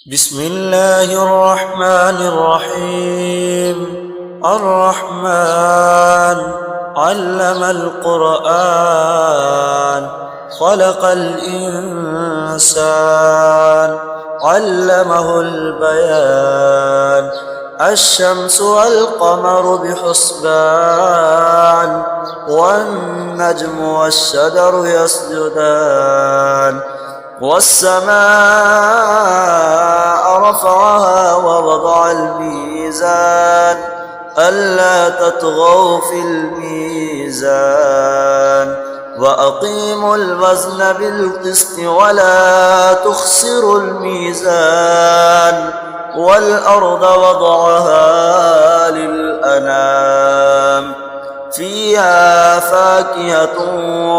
بسم الله الرحمن الرحيم. الرحمن علم القرآن، خلق الإنسان، علمه البيان. الشمس والقمر بحسبان، والنجم والشجر يسجدان. والسماء رفعها ووضع الميزان، ألا تطغوا في الميزان، وأقيموا الوزن بالقسط ولا تخسروا الميزان. والأرض وضعها للأنام، فيها فاكهة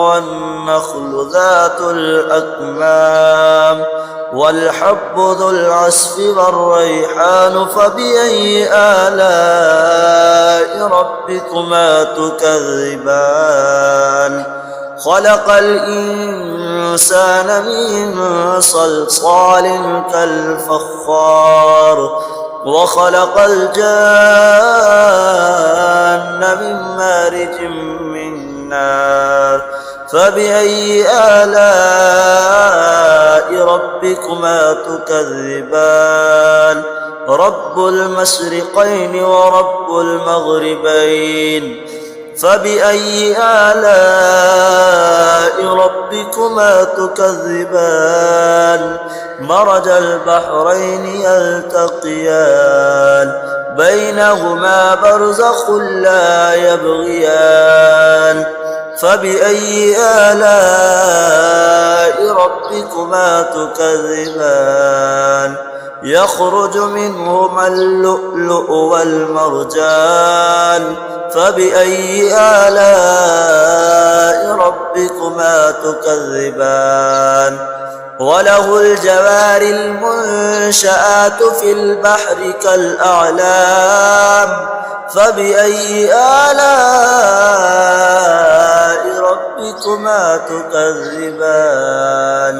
والنخل ذات الأكمام، والحب ذو العصف والريحان. فبأي آلاء ربكما تكذبان؟ خلق الإنسان من صلصال كالفخار، وخلق الجان من مارج من نار. فبأي آلاء ربكما تكذبان؟ رب المشرقين ورب المغربين. فبأي آلاء ربكما تكذبان؟ مرج البحرين يلتقيان، بينهما برزخ لا يبغيان. فبأي آلاء ربكما تكذبان؟ يخرج منهما اللؤلؤ والمرجان. فبأي آلاء ربكما تكذبان؟ وله الجوار المنشآت في البحر كالأعلام. فبأي آلاء ربكما تكذبان؟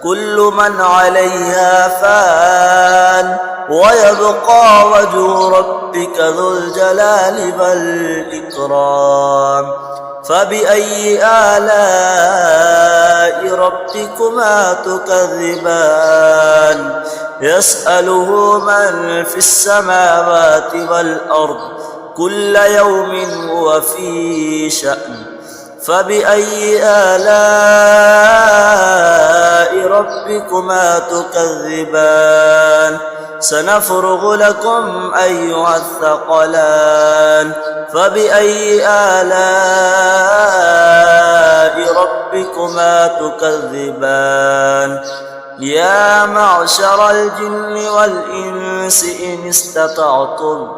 كل من عليها فان، ويبقى وجه ربك ذو الجلال والإكرام. فبأي آلاء ربكما تكذبان؟ يسأله من في السماوات والأرض، كل يوم هو في شأن. فبأي آلاء ربكما تكذبان؟ سنفرغ لكم أيها الثقلان. فبأي آلاء ربكما تكذبان؟ يا معشر الجن والإنس إن استطعتم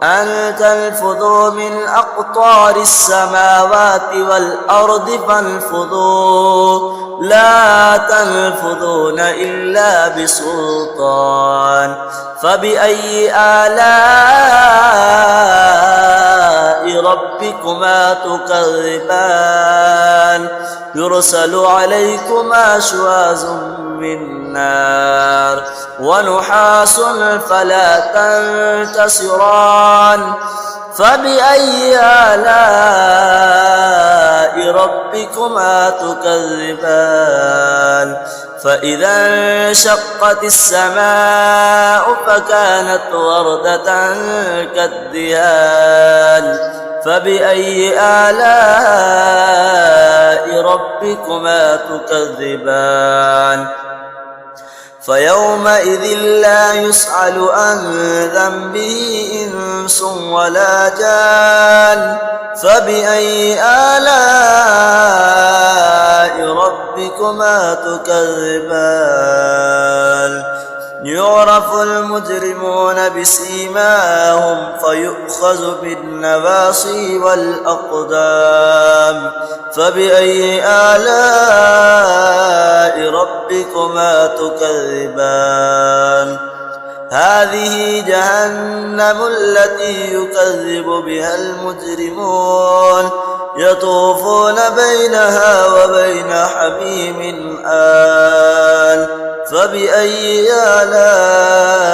أن تنفذوا من أقطار السماوات والأرض فانفذوا، لا تنفذون إلا بسلطان. فبأي آلاء ربكما تكذبان؟ يرسل عليكما شواظ من نار، ونحاس فلا تنتصران. فبأي آلاء ربكما تكذبان؟ فإذا انشقت السماء فكانت وردة كالدهان. فبأي آلاء ربكما تكذبان؟ فيومئذ لا يسأل عن ذنبه إنس ولا جان. فبأي آلاء ربكما تكذبان؟ يعرف المجرمون بسيماهم فيؤخذ بالنواصي والأقدام. فبأي آلاء ربكما تكذبان؟ هذه جهنم التي يكذب بها المجرمون، يطوفون بينها وبين حميم آن. فبأي آلاء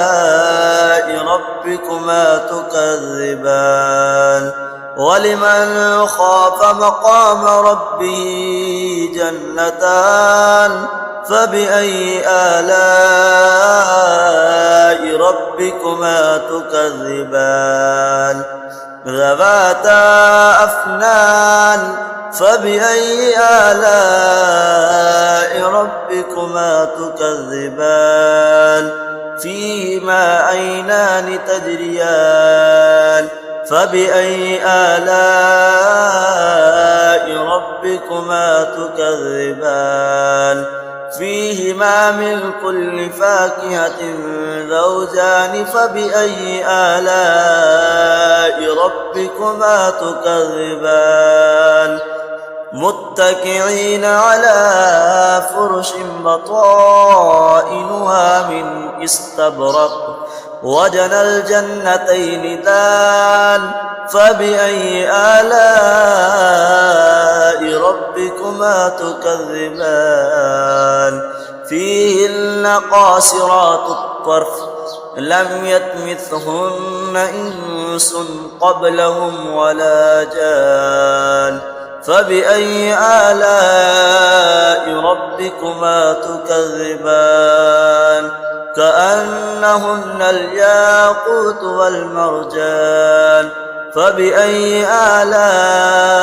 ربكما تكذبان ولمن خاف مقام ربه جنتان فبأي آلاء ربكما تكذبان ذواتا أفنان فبأي آلاء ربكما تكذبان فيهما عينان تجريان فبأي آلاء ربكما تكذبان فيهما من كل فاكهة زوجان فبأي آلاء ربكما تكذبان متكئين على فرش بطائنها من استبرق وجنى الجنتين دان فبأي آلاء ربكما تكذبان فيهن قاصرات الطرف لم يطمثهن إنس قبلهم ولا جان فبأي آلاء ربكما تكذبان كأنهن الياقوت والمرجان فبأي آلاء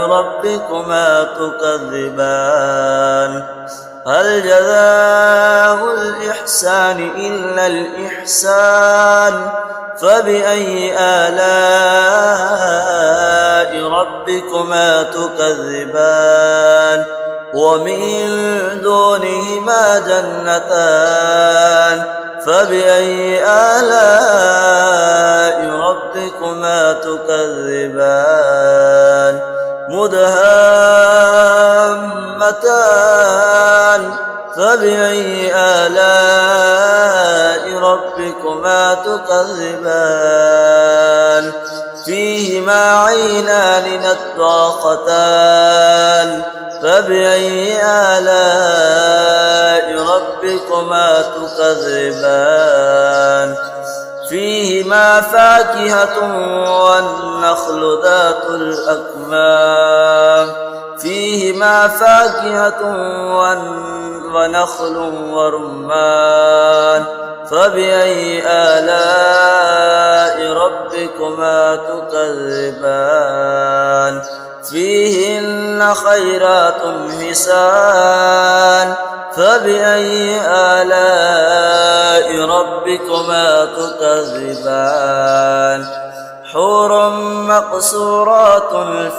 ربكما تكذبان هل جزاء الإحسان إلا الإحسان فبأي آلاء ربكما تكذبان ومن دونهما جنتان فبأي آلاء ربكما تكذبان مدهامتان فبأي آلاء ربكما تكذبان فيهما عينان نضاختان فبأي آلاء ربكما تكذبان فيهما فاكهة والنخل ذات الأكمام فيهما فاكهة ونخل ورمان فبأي آلاء ربكما تكذبان فيهن خيرات حسان فبأي آلاء ربكما تكذبان حور مقصورات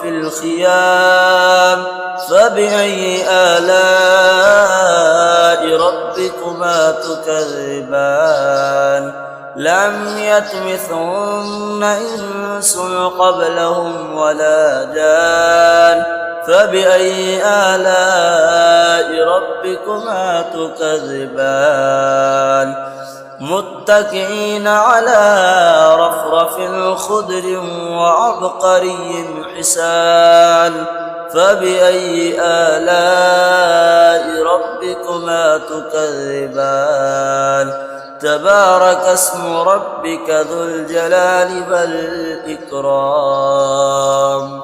في الخيام فبأي آلاء ربكما تكذبان لم يطمثهن إنس قبلهم ولا جان فبأي آلاء ربكما تكذبان متكئين على رفرف خضر وعبقري حسان فبأي آلاء ربكما تكذبان تبارك اسم ربك ذو الجلال والإكرام.